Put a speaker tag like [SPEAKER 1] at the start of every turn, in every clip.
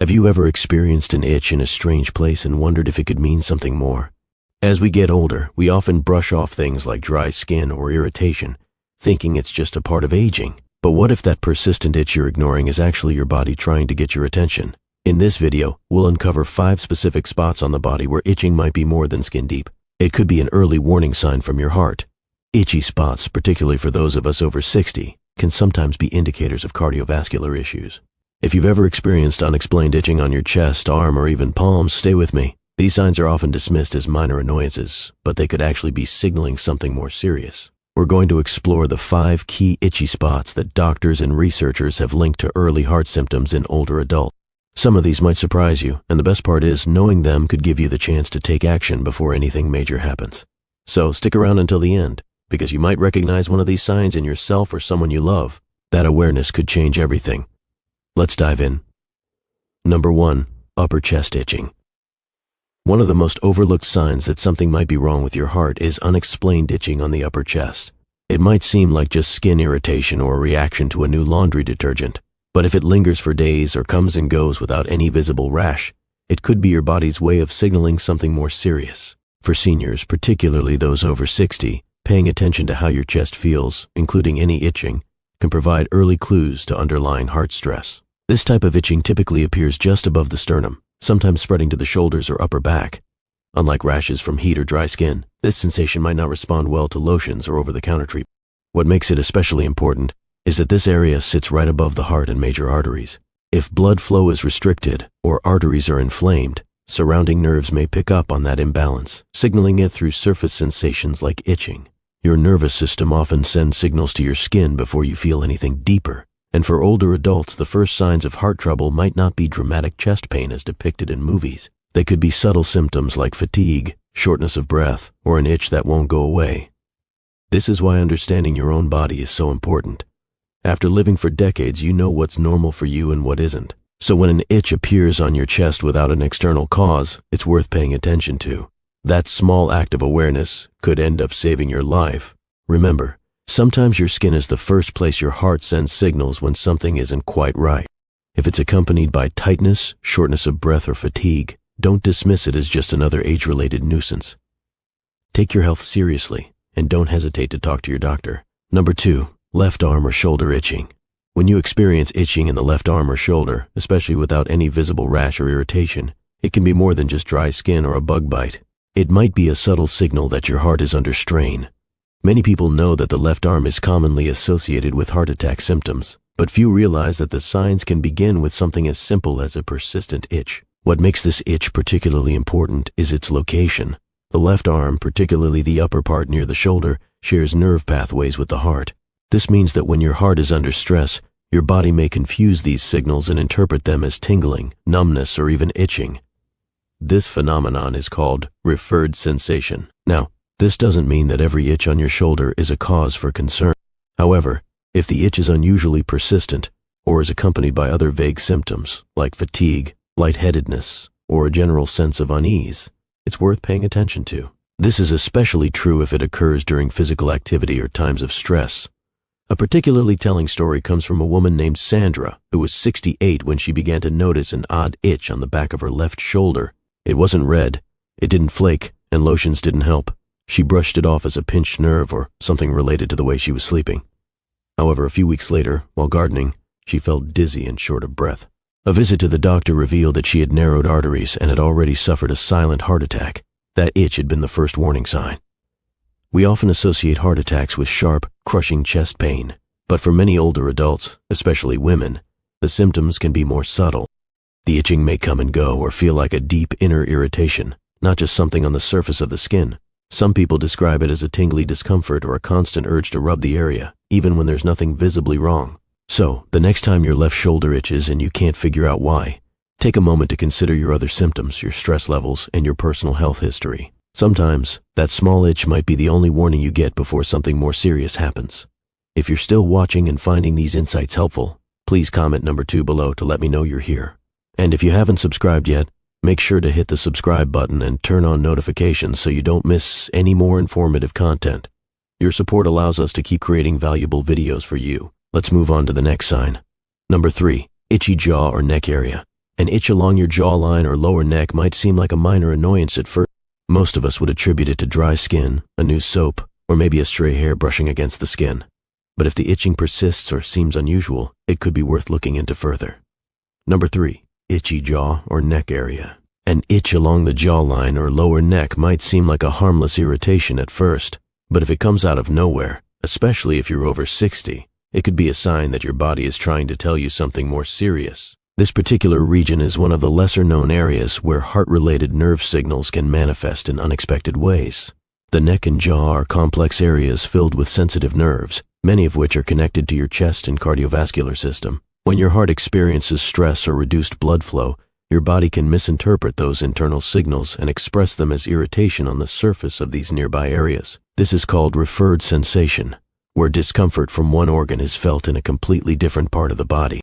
[SPEAKER 1] Have you ever experienced an itch in a strange place and wondered if it could mean something more? As we get older, we often brush off things like dry skin or irritation, thinking it's just a part of aging. But what if that persistent itch you're ignoring is actually your body trying to get your attention? In this video, we'll uncover 5 specific spots on the body where itching might be more than skin deep. It could be an early warning sign from your heart. Itchy spots, particularly for those of us over 60, can sometimes be indicators of cardiovascular issues. If you've ever experienced unexplained itching on your chest, arm, or even palms, stay with me. These signs are often dismissed as minor annoyances, but they could actually be signaling something more serious. We're going to explore the 5 key itchy spots that doctors and researchers have linked to early heart symptoms in older adults. Some of these might surprise you, and the best part is knowing them could give you the chance to take action before anything major happens. So stick around until the end, because you might recognize one of these signs in yourself or someone you love. That awareness could change everything. Let's dive in. Number 1. Upper chest itching. One of the most overlooked signs that something might be wrong with your heart is unexplained itching on the upper chest. It might seem like just skin irritation or a reaction to a new laundry detergent, but if it lingers for days or comes and goes without any visible rash, it could be your body's way of signaling something more serious. For seniors, particularly those over 60, paying attention to how your chest feels, including any itching, can provide early clues to underlying heart stress. This type of itching typically appears just above the sternum, sometimes spreading to the shoulders or upper back. Unlike rashes from heat or dry skin, this sensation might not respond well to lotions or over-the-counter treatment. What makes it especially important is that this area sits right above the heart and major arteries. If blood flow is restricted or arteries are inflamed, surrounding nerves may pick up on that imbalance, signaling it through surface sensations like itching. Your nervous system often sends signals to your skin before you feel anything deeper. And for older adults, the first signs of heart trouble might not be dramatic chest pain as depicted in movies. They could be subtle symptoms like fatigue, shortness of breath, or an itch that won't go away. This is why understanding your own body is so important. After living for decades, you know what's normal for you and what isn't. So when an itch appears on your chest without an external cause, it's worth paying attention to. That small act of awareness could end up saving your life. Remember, sometimes your skin is the first place your heart sends signals when something isn't quite right. If it's accompanied by tightness, shortness of breath, or fatigue, don't dismiss it as just another age-related nuisance. Take your health seriously, and don't hesitate to talk to your doctor. Number 2. Left arm or shoulder itching. When you experience itching in the left arm or shoulder, especially without any visible rash or irritation, it can be more than just dry skin or a bug bite. It might be a subtle signal that your heart is under strain. Many people know that the left arm is commonly associated with heart attack symptoms, but few realize that the signs can begin with something as simple as a persistent itch. What makes this itch particularly important is its location. The left arm, particularly the upper part near the shoulder, shares nerve pathways with the heart. This means that when your heart is under stress, your body may confuse these signals and interpret them as tingling, numbness, or even itching. This phenomenon is called referred sensation. Now, this doesn't mean that every itch on your shoulder is a cause for concern. However, if the itch is unusually persistent or is accompanied by other vague symptoms like fatigue, lightheadedness, or a general sense of unease, it's worth paying attention to. This is especially true if it occurs during physical activity or times of stress. A particularly telling story comes from a woman named Sandra, who was 68 when she began to notice an odd itch on the back of her left shoulder. It wasn't red, it didn't flake, and lotions didn't help. She brushed it off as a pinched nerve or something related to the way she was sleeping. However, a few weeks later, while gardening, she felt dizzy and short of breath. A visit to the doctor revealed that she had narrowed arteries and had already suffered a silent heart attack. That itch had been the first warning sign. We often associate heart attacks with sharp, crushing chest pain, but for many older adults, especially women, the symptoms can be more subtle. The itching may come and go or feel like a deep inner irritation, not just something on the surface of the skin. Some people describe it as a tingly discomfort or a constant urge to rub the area, even when there's nothing visibly wrong. So, the next time your left shoulder itches and you can't figure out why, take a moment to consider your other symptoms, your stress levels, and your personal health history. Sometimes, that small itch might be the only warning you get before something more serious happens. If you're still watching and finding these insights helpful, please comment number 2 below to let me know you're here. And if you haven't subscribed yet, make sure to hit the subscribe button and turn on notifications so you don't miss any more informative content. Your support allows us to keep creating valuable videos for you. Let's move on to the next sign. Number 3, itchy jaw or neck area. An itch along your jawline or lower neck might seem like a minor annoyance at first. Most of us would attribute it to dry skin, a new soap, or maybe a stray hair brushing against the skin. But if the itching persists or seems unusual, it could be worth looking into further. Number 3. Itchy jaw or neck area. An itch along the jawline or lower neck might seem like a harmless irritation at first, but if it comes out of nowhere, especially if you're over 60, it could be a sign that your body is trying to tell you something more serious. This particular region is one of the lesser-known areas where heart-related nerve signals can manifest in unexpected ways. The neck and jaw are complex areas filled with sensitive nerves, many of which are connected to your chest and cardiovascular system. When your heart experiences stress or reduced blood flow, your body can misinterpret those internal signals and express them as irritation on the surface of these nearby areas. This is called referred sensation, where discomfort from one organ is felt in a completely different part of the body.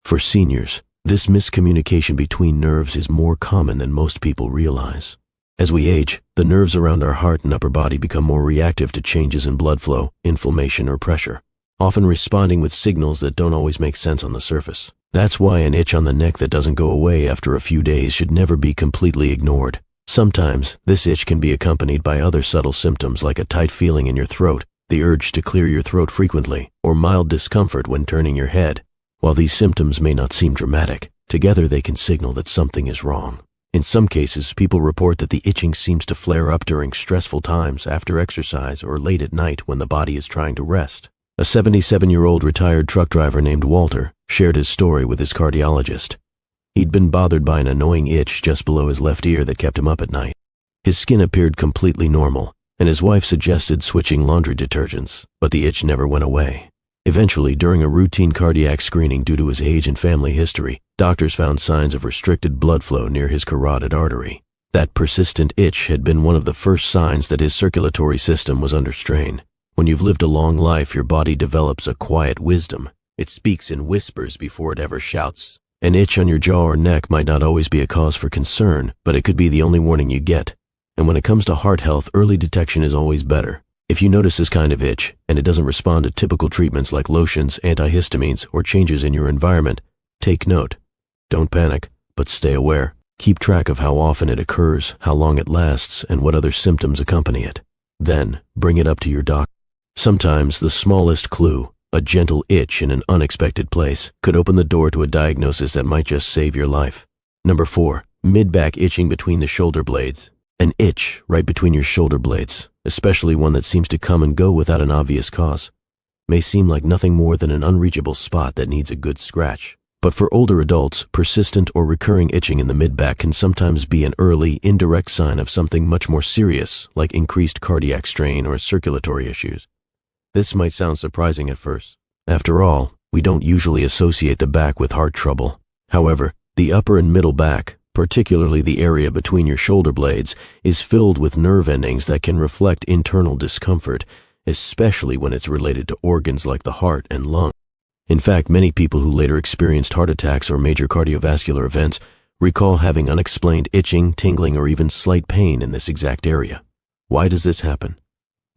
[SPEAKER 1] For seniors, this miscommunication between nerves is more common than most people realize. As we age, the nerves around our heart and upper body become more reactive to changes in blood flow, inflammation, or pressure, often responding with signals that don't always make sense on the surface. That's why an itch on the neck that doesn't go away after a few days should never be completely ignored. Sometimes, this itch can be accompanied by other subtle symptoms like a tight feeling in your throat, the urge to clear your throat frequently, or mild discomfort when turning your head. While these symptoms may not seem dramatic, together they can signal that something is wrong. In some cases, people report that the itching seems to flare up during stressful times after exercise or late at night when the body is trying to rest. A 77-year-old retired truck driver named Walter shared his story with his cardiologist. He'd been bothered by an annoying itch just below his left ear that kept him up at night. His skin appeared completely normal, and his wife suggested switching laundry detergents, but the itch never went away. Eventually, during a routine cardiac screening due to his age and family history, doctors found signs of restricted blood flow near his carotid artery. That persistent itch had been one of the first signs that his circulatory system was under strain. When you've lived a long life, your body develops a quiet wisdom. It speaks in whispers before it ever shouts. An itch on your jaw or neck might not always be a cause for concern, but it could be the only warning you get. And when it comes to heart health, early detection is always better. If you notice this kind of itch, and it doesn't respond to typical treatments like lotions, antihistamines, or changes in your environment, take note. Don't panic, but stay aware. Keep track of how often it occurs, how long it lasts, and what other symptoms accompany it. Then, bring it up to your doctor. Sometimes the smallest clue, a gentle itch in an unexpected place, could open the door to a diagnosis that might just save your life. Number 4. Mid-back itching between the shoulder blades. An itch right between your shoulder blades, especially one that seems to come and go without an obvious cause, may seem like nothing more than an unreachable spot that needs a good scratch. But for older adults, persistent or recurring itching in the mid-back can sometimes be an early, indirect sign of something much more serious, like increased cardiac strain or circulatory issues. This might sound surprising at first. After all, we don't usually associate the back with heart trouble. However, the upper and middle back, particularly the area between your shoulder blades, is filled with nerve endings that can reflect internal discomfort, especially when it's related to organs like the heart and lung. In fact, many people who later experienced heart attacks or major cardiovascular events recall having unexplained itching, tingling, or even slight pain in this exact area. Why does this happen?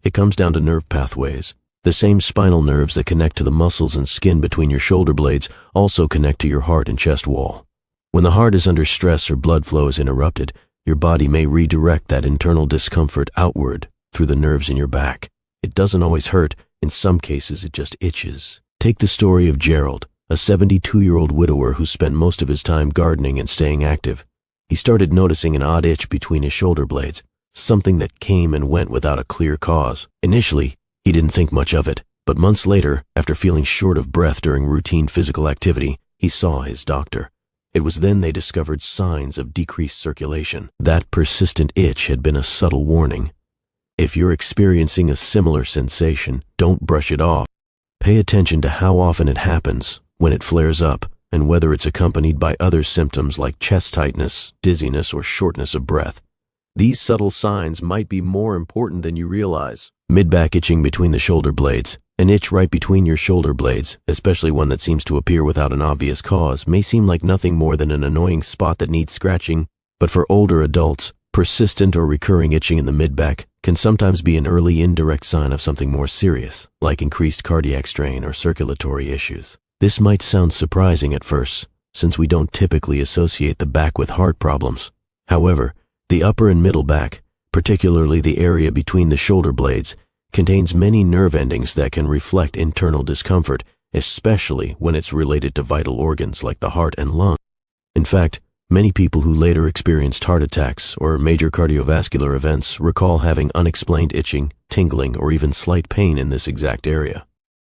[SPEAKER 1] It comes down to nerve pathways. The same spinal nerves that connect to the muscles and skin between your shoulder blades also connect to your heart and chest wall. When the heart is under stress or blood flow is interrupted, your body may redirect that internal discomfort outward through the nerves in your back. It doesn't always hurt. In some cases, it just itches. Take the story of Gerald, a 72-year-old widower who spent most of his time gardening and staying active. He started noticing an odd itch between his shoulder blades, something that came and went without a clear cause. Initially, he didn't think much of it, but months later, after feeling short of breath during routine physical activity, he saw his doctor. It was then they discovered signs of decreased circulation. That persistent itch had been a subtle warning. If you're experiencing a similar sensation, don't brush it off. Pay attention to how often it happens, when it flares up, and whether it's accompanied by other symptoms like chest tightness, dizziness, or shortness of breath. These subtle signs might be more important than you realize. Mid-back itching between the shoulder blades. An itch right between your shoulder blades, especially one that seems to appear without an obvious cause, may seem like nothing more than an annoying spot that needs scratching, but for older adults, persistent or recurring itching in the mid-back can sometimes be an early indirect sign of something more serious, like increased cardiac strain or circulatory issues. This might sound surprising at first, since we don't typically associate the back with heart problems. However, the upper and middle back, particularly the area between the shoulder blades, contains many nerve endings that can reflect internal discomfort, especially when it's related to vital organs like the heart and lung. In fact, many people who later experienced heart attacks or major cardiovascular events recall having unexplained itching, tingling, or even slight pain in this exact area.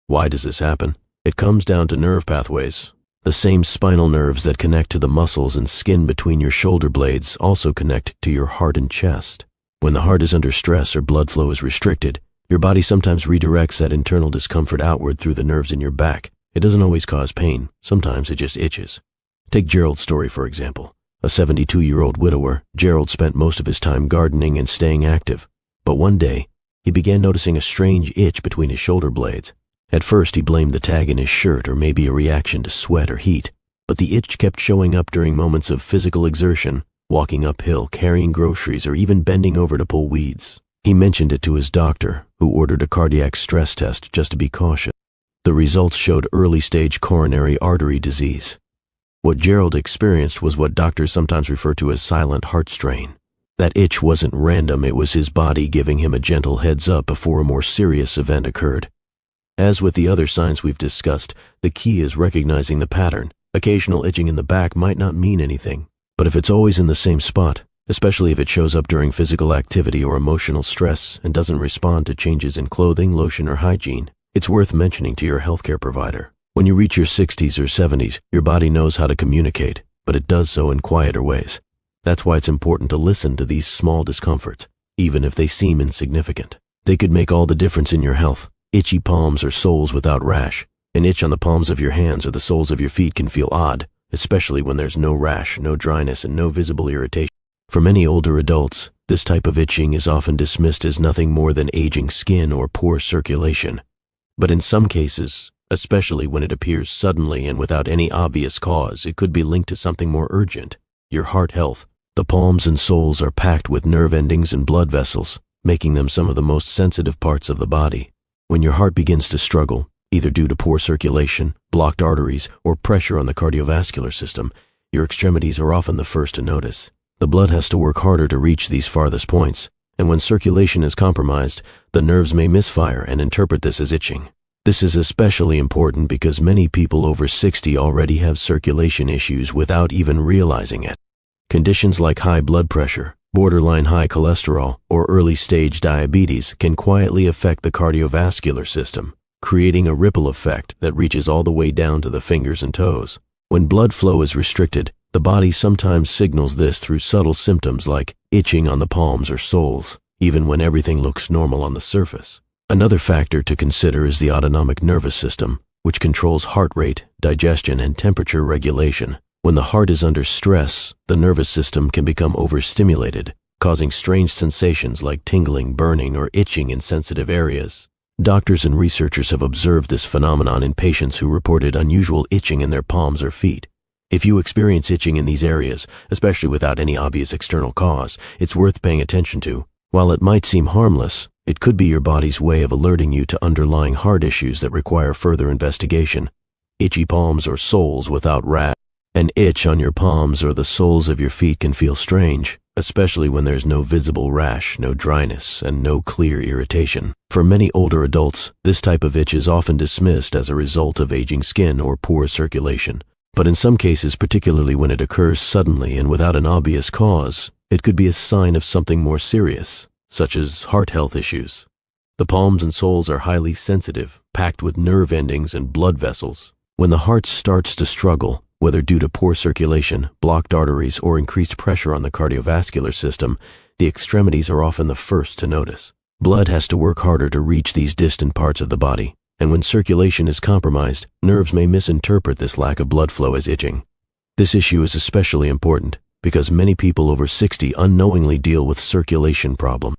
[SPEAKER 1] Why does this happen? It comes down to nerve pathways. The same spinal nerves that connect to the muscles and skin between your shoulder blades also connect to your heart and chest. When the heart is under stress or blood flow is restricted, your body sometimes redirects that internal discomfort outward through the nerves in your back. It doesn't always cause pain. Sometimes it just itches. Take Gerald's story, for example. A 72-year-old widower, Gerald spent most of his time gardening and staying active. But one day, he began noticing a strange itch between his shoulder blades. At first, he blamed the tag in his shirt or maybe a reaction to sweat or heat. But the itch kept showing up during moments of physical exertion, walking uphill, carrying groceries, or even bending over to pull weeds. He mentioned it to his doctor, who ordered a cardiac stress test just to be cautious. The results showed early-stage coronary artery disease. What Gerald experienced was what doctors sometimes refer to as silent heart strain. That itch wasn't random, it was his body giving him a gentle heads up before a more serious event occurred. As with the other signs we've discussed, the key is recognizing the pattern. Occasional itching in the back might not mean anything, but if it's always in the same spot, especially if it shows up during physical activity or emotional stress and doesn't respond to changes in clothing, lotion, or hygiene, it's worth mentioning to your healthcare provider. When you reach your 60s or 70s, your body knows how to communicate, but it does so in quieter ways. That's why it's important to listen to these small discomforts, even if they seem insignificant. They could make all the difference in your health. Itchy palms or soles without rash. An itch on the palms of your hands or the soles of your feet can feel odd, especially when there's no rash, no dryness, and no visible irritation. For many older adults, this type of itching is often dismissed as nothing more than aging skin or poor circulation. But in some cases, especially when it appears suddenly and without any obvious cause, it could be linked to something more urgent, your heart health. The palms and soles are packed with nerve endings and blood vessels, making them some of the most sensitive parts of the body. When your heart begins to struggle, either due to poor circulation, blocked arteries, or pressure on the cardiovascular system, your extremities are often the first to notice. The blood has to work harder to reach these farthest points, and when circulation is compromised, the nerves may misfire and interpret this as itching. This is especially important because many people over 60 already have circulation issues without even realizing it. Conditions like high blood pressure, borderline high cholesterol, or early-stage diabetes can quietly affect the cardiovascular system, creating a ripple effect that reaches all the way down to the fingers and toes. When blood flow is restricted, the body sometimes signals this through subtle symptoms like itching on the palms or soles, even when everything looks normal on the surface. Another factor to consider is the autonomic nervous system, which controls heart rate, digestion, and temperature regulation. When the heart is under stress, the nervous system can become overstimulated, causing strange sensations like tingling, burning, or itching in sensitive areas. Doctors and researchers have observed this phenomenon in patients who reported unusual itching in their palms or feet. If you experience itching in these areas, especially without any obvious external cause, it's worth paying attention to. While it might seem harmless, it could be your body's way of alerting you to underlying heart issues that require further investigation. Itchy palms or soles without rash. An itch on your palms or the soles of your feet can feel strange, especially when there's no visible rash, no dryness, and no clear irritation. For many older adults, this type of itch is often dismissed as a result of aging skin or poor circulation. But in some cases, particularly when it occurs suddenly and without an obvious cause, it could be a sign of something more serious, such as heart health issues. The palms and soles are highly sensitive, packed with nerve endings and blood vessels. When the heart starts to struggle, whether due to poor circulation, blocked arteries, or increased pressure on the cardiovascular system, the extremities are often the first to notice. Blood has to work harder to reach these distant parts of the body, and when circulation is compromised, nerves may misinterpret this lack of blood flow as itching. This issue is especially important because many people over 60 unknowingly deal with circulation problems.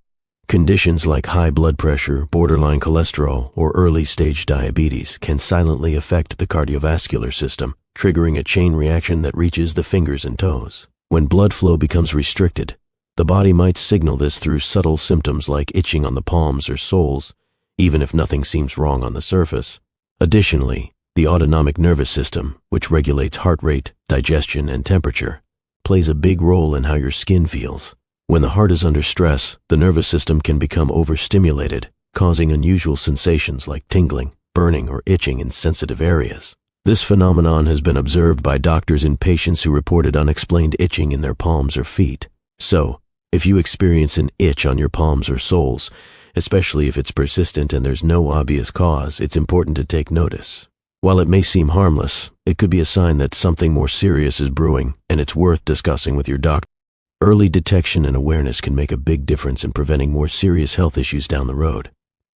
[SPEAKER 1] Conditions like high blood pressure, borderline cholesterol, or early-stage diabetes can silently affect the cardiovascular system, triggering a chain reaction that reaches the fingers and toes. When blood flow becomes restricted, the body might signal this through subtle symptoms like itching on the palms or soles, even if nothing seems wrong on the surface. Additionally, The autonomic nervous system, which regulates heart rate, digestion, and temperature, plays a big role in how your skin feels. When the heart is under stress, the nervous system can become overstimulated, causing unusual sensations like tingling, burning, or itching in sensitive areas. This phenomenon has been observed by doctors in patients who reported unexplained itching in their palms or feet. So, if you experience an itch on your palms or soles, especially if it's persistent and there's no obvious cause, it's important to take notice. While it may seem harmless, it could be a sign that something more serious is brewing, and it's worth discussing with your doctor. Early detection and awareness can make a big difference in preventing more serious health issues down the road.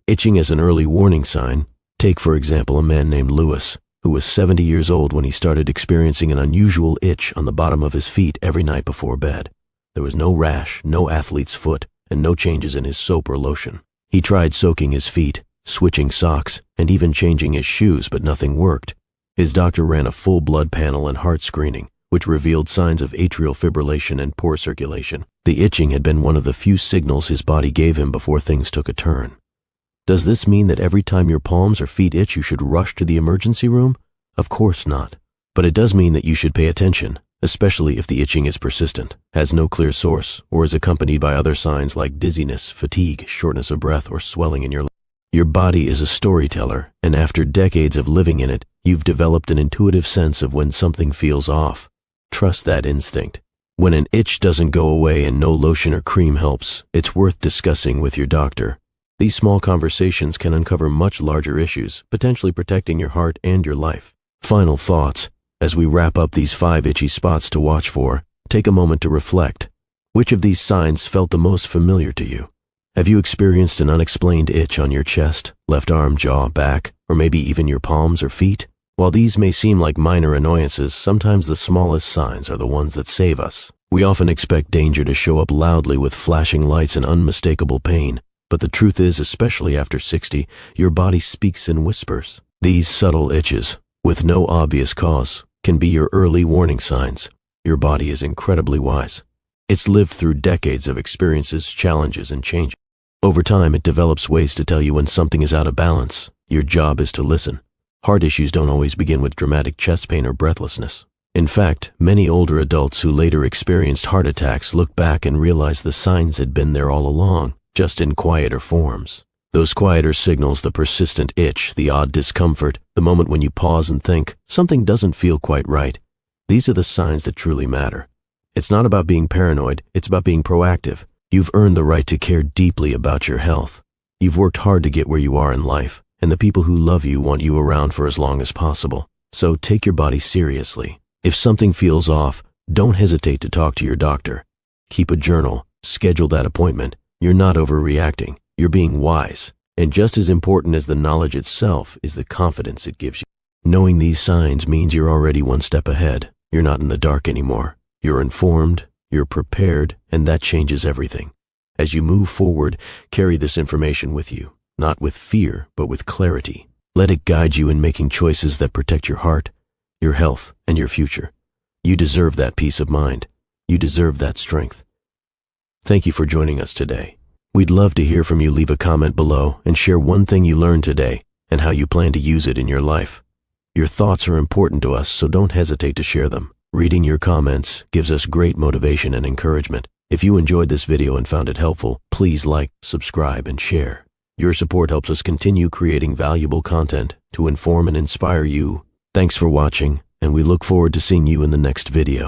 [SPEAKER 1] Itching as an early warning sign. Take, for example, a man named Lewis, who was 70 years old when he started experiencing an unusual itch on the bottom of his feet every night before bed. There was no rash, no athlete's foot, and no changes in his soap or lotion. He tried soaking his feet, switching socks, and even changing his shoes, but nothing worked. His doctor ran a full blood panel and heart screening, which revealed signs of atrial fibrillation and poor circulation. The itching had been one of the few signals his body gave him before things took a turn. Does this mean that every time your palms or feet itch, you should rush to the emergency room? Of course not. But it does mean that you should pay attention, especially if the itching is persistent, has no clear source, or is accompanied by other signs like dizziness, fatigue, shortness of breath, or swelling in your legs. Your body is a storyteller, and after decades of living in it, you've developed an intuitive sense of when something feels off. Trust that instinct. When an itch doesn't go away and no lotion or cream helps, it's worth discussing with your doctor. These small conversations can uncover much larger issues, potentially protecting your heart and your life. Final thoughts. As we wrap up these 5 itchy spots to watch for, take a moment to reflect. Which of these signs felt the most familiar to you? Have you experienced an unexplained itch on your chest, left arm, jaw, back, or maybe even your palms or feet? While these may seem like minor annoyances, sometimes the smallest signs are the ones that save us. We often expect danger to show up loudly with flashing lights and unmistakable pain, but the truth is, especially after 60, your body speaks in whispers. These subtle itches, with no obvious cause, can be your early warning signs. Your body is incredibly wise. It's lived through decades of experiences, challenges, and changes. Over time, it develops ways to tell you when something is out of balance. Your job is to listen. Heart issues don't always begin with dramatic chest pain or breathlessness. In fact, many older adults who later experienced heart attacks look back and realize the signs had been there all along, just in quieter forms. Those quieter signals, the persistent itch, the odd discomfort, the moment when you pause and think, something doesn't feel quite right. These are the signs that truly matter. It's not about being paranoid, it's about being proactive. You've earned the right to care deeply about your health. You've worked hard to get where you are in life, and the people who love you want you around for as long as possible. So take your body seriously. If something feels off, don't hesitate to talk to your doctor. Keep a journal, schedule that appointment. You're not overreacting. You're being wise, and just as important as the knowledge itself is the confidence it gives you. Knowing these signs means you're already one step ahead. You're not in the dark anymore. You're informed, you're prepared, and that changes everything. As you move forward, carry this information with you, not with fear, but with clarity. Let it guide you in making choices that protect your heart, your health, and your future. You deserve that peace of mind. You deserve that strength. Thank you for joining us today. We'd love to hear from you. Leave a comment below and share one thing you learned today and how you plan to use it in your life. Your thoughts are important to us, so don't hesitate to share them. Reading your comments gives us great motivation and encouragement. If you enjoyed this video and found it helpful, please like, subscribe, and share. Your support helps us continue creating valuable content to inform and inspire you. Thanks for watching, and we look forward to seeing you in the next video.